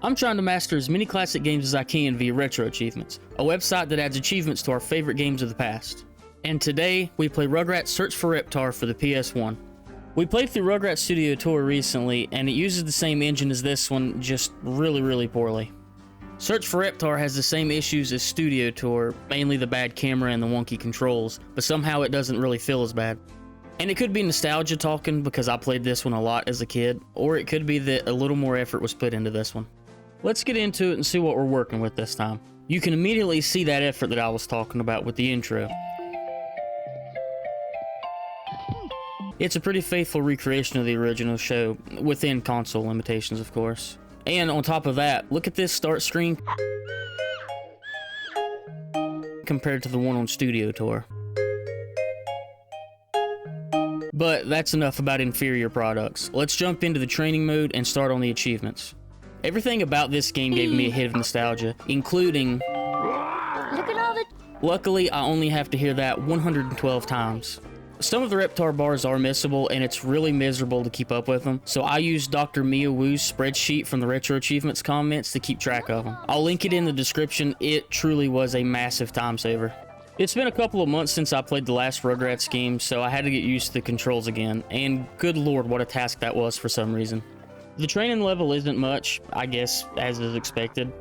I'm trying to master as many classic games as I can via RetroAchievements, a website that adds achievements to our favorite games of the past. And today, we play Rugrats Search for Reptar for the PS1. We played through Rugrats Studio Tour recently, and it uses the same engine as this one, just really poorly. Search for Reptar has the same issues as Studio Tour, mainly the bad camera and the wonky controls, but somehow it doesn't really feel as bad. And it could be nostalgia talking because I played this one a lot as a kid, or it could be that a little more effort was put into this one. Let's get into it and see what we're working with this time. You can immediately see that effort that I was talking about with the intro. It's a pretty faithful recreation of the original show, within console limitations of course. And on top of that, look at this start screen compared to the one on Studio Tour. But that's enough about inferior products. Let's jump into the training mode and start on the achievements. Everything about this game gave me a hit of nostalgia, including... Look at all the... Luckily, I only have to hear that 112 times. Some of the Reptar bars are missable, and it's really miserable to keep up with them, so I used Dr. Mia Wu's spreadsheet from the RetroAchievements comments to keep track of them. I'll link it in the description. It truly was a massive time saver. It's been a couple of months since I played the last Rugrats game, so I had to get used to the controls again, and good lord what a task that was for some reason. The training level isn't much, I guess, as is expected.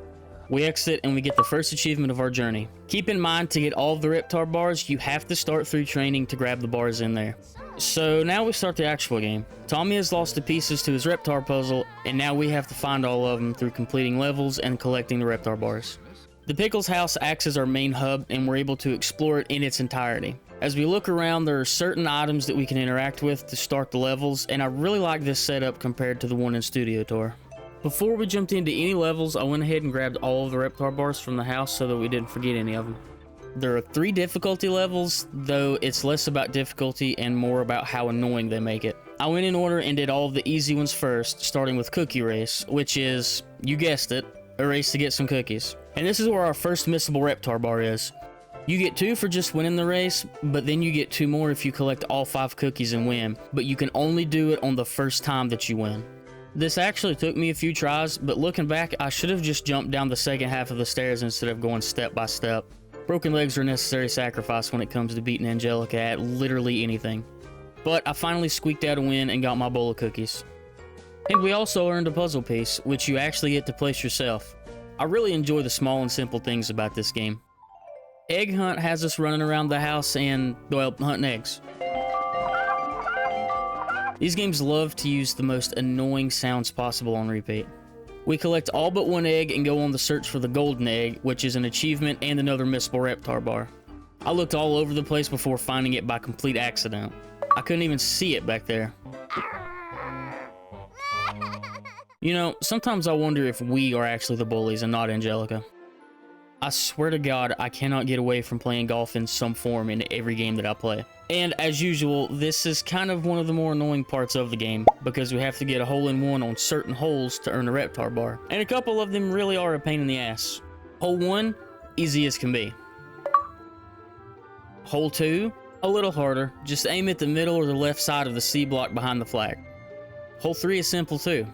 We exit and we get the first achievement of our journey. Keep in mind, to get all of the Reptar bars, you have to start through training to grab the bars in there. So now we start the actual game. Tommy has lost the pieces to his Reptar puzzle, and now we have to find all of them through completing levels and collecting the Reptar bars. The Pickles house acts as our main hub, and we're able to explore it in its entirety. As we look around, there are certain items that we can interact with to start the levels, and I really like this setup compared to the one in Studio Tour. Before we jumped into any levels, I went ahead and grabbed all of the Reptar bars from the house so that we didn't forget any of them. There are 3 difficulty levels, though it's less about difficulty and more about how annoying they make it. I went in order and did all of the easy ones first, starting with Cookie Race, which is, you guessed it, a race to get some cookies. And this is where our first missable Reptar bar is. You get 2 for just winning the race, but then you get 2 more if you collect all 5 cookies and win, but you can only do it on the first time that you win. This actually took me a few tries, but looking back, I should have just jumped down the second half of the stairs instead of going step by step. Broken legs are a necessary sacrifice when it comes to beating Angelica at literally anything. But I finally squeaked out a win and got my bowl of cookies. And we also earned a puzzle piece, which you actually get to place yourself. I really enjoy the small and simple things about this game. Egg Hunt has us running around the house and, well, hunting eggs. These games love to use the most annoying sounds possible on repeat. We collect all but 1 egg and go on the search for the golden egg, which is an achievement and another missable Reptar bar. I looked all over the place before finding it by complete accident. I couldn't even see it back there. You know, sometimes I wonder if we are actually the bullies and not Angelica. I swear to God, I cannot get away from playing golf in some form in every game that I play. And as usual, this is kind of one of the more annoying parts of the game, because we have to get a hole-in-one on certain holes to earn a Reptar bar. And a couple of them really are a pain in the ass. Hole 1, easy as can be. Hole 2, a little harder. Just aim at the middle or the left side of the C block behind the flag. Hole 3 is simple too.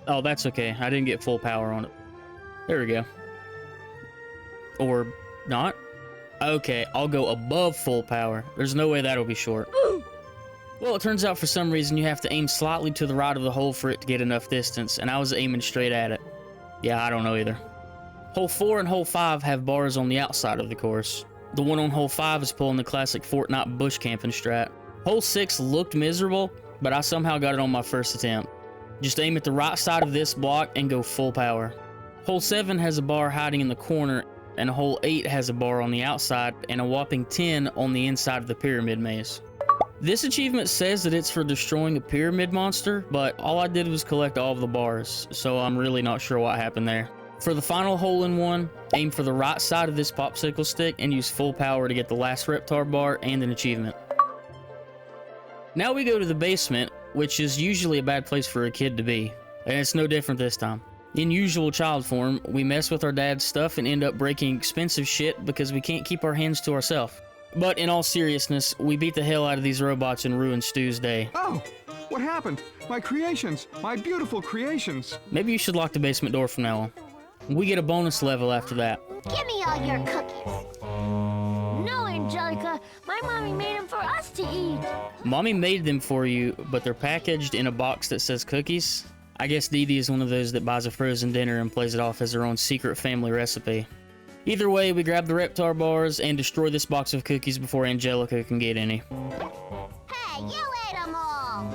Oh, that's okay. I didn't get full power on it. There we go. Or not? Okay, I'll go above full power. There's no way that'll be short. Well, it turns out for some reason you have to aim slightly to the right of the hole for it to get enough distance, and I was aiming straight at it. Yeah, I don't know either. Hole 4 and Hole 5 have bars on the outside of the course. The one on Hole 5 is pulling the classic Fortnite bush camping strat. Hole 6 looked miserable, but I somehow got it on my first attempt. Just aim at the right side of this block and go full power. Hole 7 has a bar hiding in the corner, and Hole 8 has a bar on the outside and a whopping 10 on the inside of the pyramid maze. This achievement says that it's for destroying a pyramid monster, but all I did was collect all of the bars, so I'm really not sure what happened there. For the final hole-in-one, aim for the right side of this popsicle stick and use full power to get the last Reptar bar and an achievement. Now we go to the basement, which is usually a bad place for a kid to be, and it's no different this time. In usual child form, we mess with our dad's stuff and end up breaking expensive shit because we can't keep our hands to ourselves. But in all seriousness, we beat the hell out of these robots and ruined Stu's day. Oh. What happened? My creations, my beautiful creations. Maybe you should lock the basement door from now on. We get a bonus level after that. Give me all your cookies. No, Angelica. My mommy made them for us to eat. Mommy made them for you, but they're packaged in a box that says cookies. I guess Dee Dee is one of those that buys a frozen dinner and plays it off as her own secret family recipe. Either way, we grab the Reptar bars and destroy this box of cookies before Angelica can get any. Hey, you ate them all.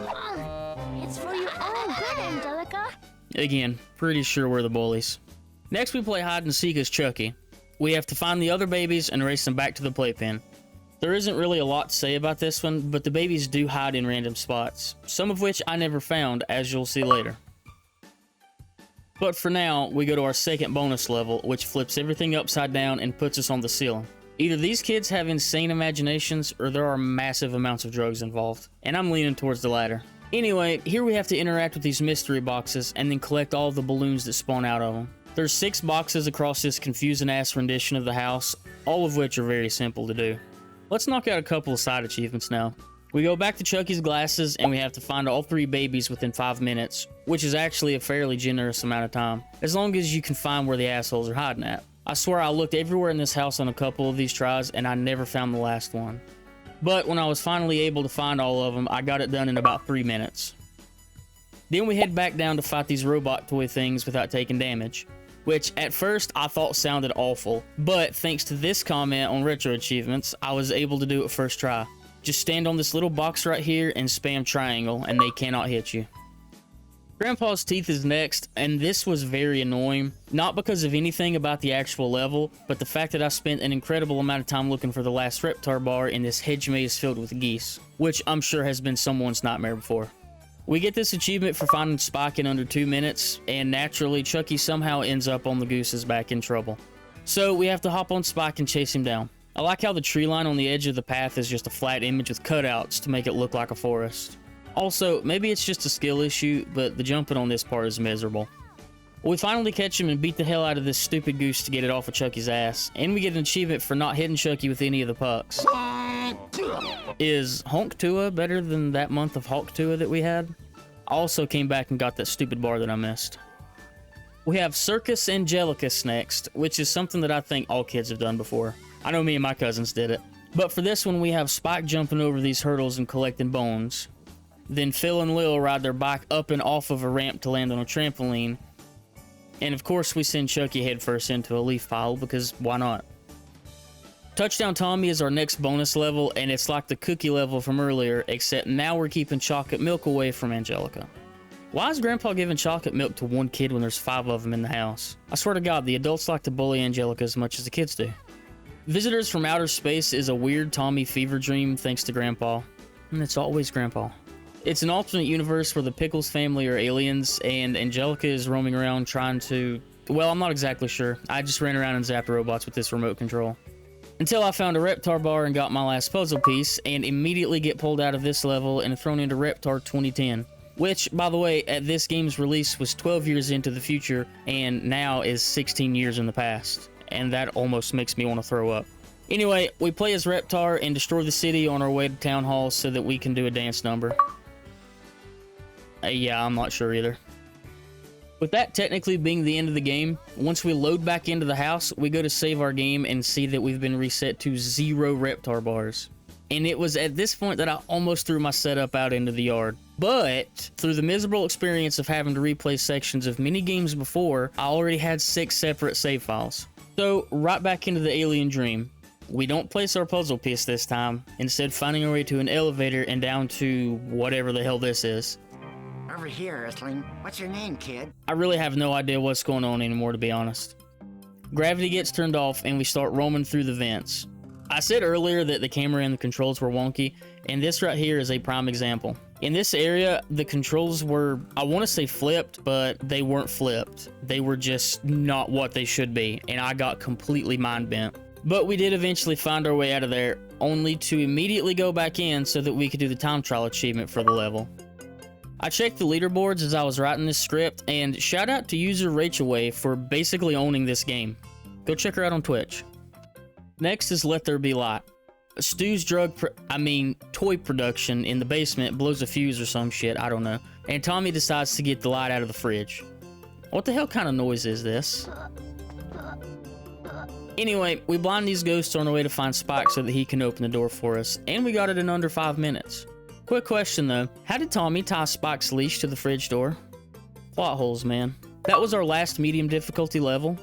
It's for your own good, Angelica. Again, pretty sure we're the bullies. Next, we play hide and seek as Chucky. We have to find the other babies and race them back to the playpen. There isn't really a lot to say about this one, but the babies do hide in random spots, some of which I never found, as you'll see later. But for now, we go to our second bonus level, which flips everything upside down and puts us on the ceiling. Either these kids have insane imaginations, or there are massive amounts of drugs involved, and I'm leaning towards the latter. Anyway, here we have to interact with these mystery boxes and then collect all the balloons that spawn out of them. There's 6 boxes across this confusing ass rendition of the house, all of which are very simple to do. Let's knock out a couple of side achievements now. We go back to Chucky's glasses and we have to find all 3 babies within 5 minutes, which is actually a fairly generous amount of time, as long as you can find where the assholes are hiding at. I swear I looked everywhere in this house on a couple of these tries and I never found the last one. But when I was finally able to find all of them, I got it done in about 3 minutes. Then we head back down to fight these robot toy things without taking damage, which at first I thought sounded awful, but thanks to this comment on RetroAchievements, I was able to do it first try. Just stand on this little box right here and spam triangle and they cannot hit you. Grandpa's teeth is next, and this was very annoying, not because of anything about the actual level, but the fact that I spent an incredible amount of time looking for the last Reptar bar in this hedge maze filled with geese, which I'm sure has been someone's nightmare before. We get this achievement for finding Spike in under 2 minutes, and naturally Chucky somehow ends up on the goose's back in trouble. So we have to hop on Spike and chase him down. I like how the tree line on the edge of the path is just a flat image with cutouts to make it look like a forest. Also, maybe it's just a skill issue, but the jumping on this part is miserable. We finally catch him and beat the hell out of this stupid goose to get it off of Chucky's ass, and we get an achievement for not hitting Chucky with any of the pucks. Is Honk Tua better than that month of Honk Tua that we had? I also came back and got that stupid bar that I missed. We have Circus Angelicus next, which is something that I think all kids have done before. I know me and my cousins did it. But for this one, we have Spike jumping over these hurdles and collecting bones. Then Phil and Lil ride their bike up and off of a ramp to land on a trampoline. And of course, we send Chucky headfirst into a leaf pile, because why not? Touchdown Tommy is our next bonus level, and it's like the cookie level from earlier, except now we're keeping chocolate milk away from Angelica. Why is Grandpa giving chocolate milk to one kid when there's 5 of them in the house? I swear to God, the adults like to bully Angelica as much as the kids do. Visitors from Outer Space is a weird Tommy fever dream thanks to Grandpa. And it's always Grandpa. It's an alternate universe where the Pickles family are aliens, and Angelica is roaming around trying to... Well, I'm not exactly sure. I just ran around and zapped robots with this remote control. Until I found a Reptar bar and got my last puzzle piece, and immediately get pulled out of this level and thrown into Reptar 2010. Which, by the way, at this game's release was 12 years into the future, and now is 16 years in the past. And that almost makes me want to throw up. Anyway, we play as Reptar and destroy the city on our way to Town Hall so that we can do a dance number. Yeah, I'm not sure either. With that technically being the end of the game, once we load back into the house, we go to save our game and see that we've been reset to 0 Reptar bars. And it was at this point that I almost threw my setup out into the yard. But through the miserable experience of having to replay sections of many games before, I already had 6 separate save files. So, right back into the alien dream. We don't place our puzzle piece this time, instead finding our way to an elevator and down to whatever the hell this is. Over here, Earthling. What's your name, kid? I really have no idea what's going on anymore, to be honest. Gravity gets turned off and we start roaming through the vents. I said earlier that the camera and the controls were wonky, and this right here is a prime example. In this area, the controls were, I want to say flipped, but they weren't flipped. They were just not what they should be, and I got completely mind bent. But we did eventually find our way out of there, only to immediately go back in so that we could do the time trial achievement for the level. I checked the leaderboards as I was writing this script, and shout out to user RetroAchievements for basically owning this game. Go check her out on Twitch. Next is Let There Be Light. Stu's toy production in the basement blows a fuse or some shit, I don't know. And Tommy decides to get the light out of the fridge. What the hell kind of noise is this? Anyway, we blind these ghosts on our way to find Spike so that he can open the door for us, and we got it in under 5 minutes. Quick question though, how did Tommy tie Spike's leash to the fridge door? Plot holes, man. That was our last medium difficulty level,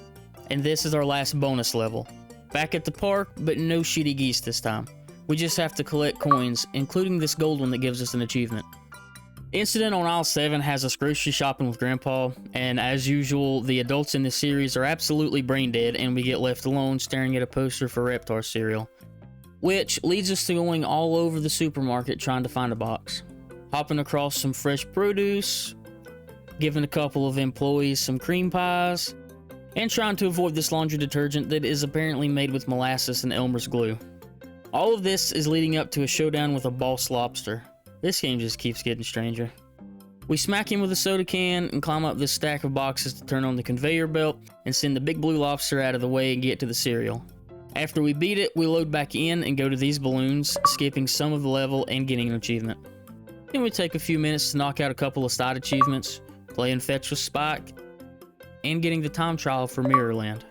and this is our last bonus level. Back at the park, but no shitty geese this time. We just have to collect coins, including this gold one that gives us an achievement. Incident on aisle 7 has us grocery shopping with Grandpa, and as usual, the adults in this series are absolutely brain dead, and we get left alone staring at a poster for Reptar cereal. Which leads us to going all over the supermarket trying to find a box. Hopping across some fresh produce, giving a couple of employees some cream pies, and trying to avoid this laundry detergent that is apparently made with molasses and Elmer's glue. All of this is leading up to a showdown with a boss lobster. This game just keeps getting stranger. We smack him with a soda can and climb up this stack of boxes to turn on the conveyor belt and send the big blue lobster out of the way and get to the cereal. After we beat it, we load back in and go to these balloons, skipping some of the level and getting an achievement. Then we take a few minutes to knock out a couple of side achievements, playing fetch with Spike, and getting the time trial for Mirrorland.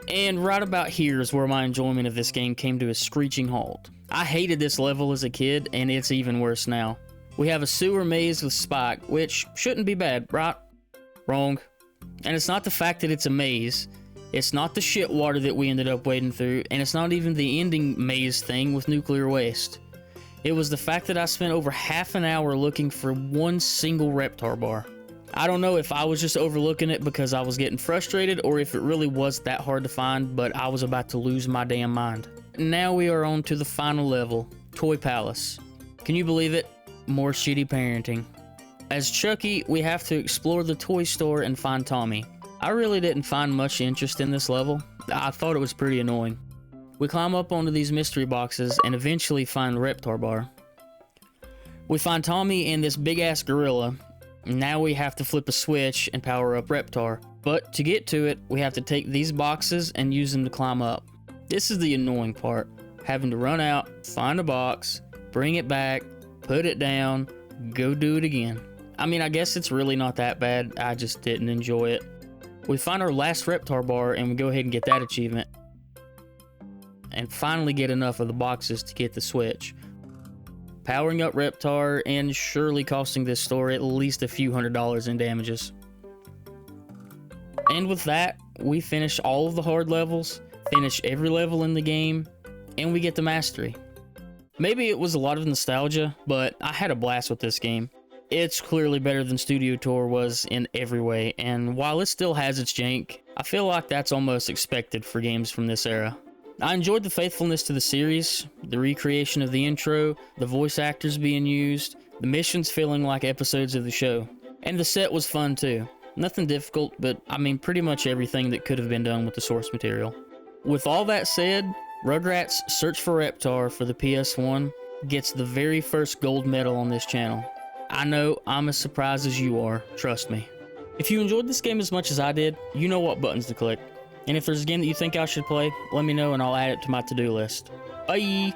And right about here is where my enjoyment of this game came to a screeching halt. I hated this level as a kid, and it's even worse now. We have a sewer maze with Spike, which shouldn't be bad, right? Wrong. And it's not the fact that it's a maze, it's not the shit water that we ended up wading through, and it's not even the ending maze thing with nuclear waste. It was the fact that I spent over half an hour looking for one single Reptar bar. I don't know if I was just overlooking it because I was getting frustrated or if it really was that hard to find, but I was about to lose my damn mind. Now we are on to the final level, Toy Palace. Can you believe it? More shitty parenting. As Chucky, we have to explore the toy store and find Tommy. I really didn't find much interest in this level. I thought it was pretty annoying. We climb up onto these mystery boxes and eventually find the Reptar bar. We find Tommy and this big ass gorilla. Now we have to flip a switch and power up Reptar. But to get to it, we have to take these boxes and use them to climb up. This is the annoying part. Having to run out, find a box, bring it back, put it down, go do it again. I mean, I guess it's really not that bad. I just didn't enjoy it. We find our last Reptar bar and we go ahead and get that achievement. And finally get enough of the boxes to get the switch. Powering up Reptar and surely costing this store at least a few $100s in damages. And with that, we finish all of the hard levels, finish every level in the game, and we get the mastery. Maybe it was a lot of nostalgia, but I had a blast with this game. It's clearly better than Studio Tour was in every way, and while it still has its jank, I feel like that's almost expected for games from this era. I enjoyed the faithfulness to the series, the recreation of the intro, the voice actors being used, the missions feeling like episodes of the show. And the set was fun too. Nothing difficult, but I mean pretty much everything that could have been done with the source material. With all that said, Rugrats Search for Reptar for the PS1 gets the very first gold medal on this channel. I know I'm as surprised as you are, trust me. If you enjoyed this game as much as I did, you know what buttons to click. And if there's a game that you think I should play, let me know and I'll add it to my to-do list. Bye!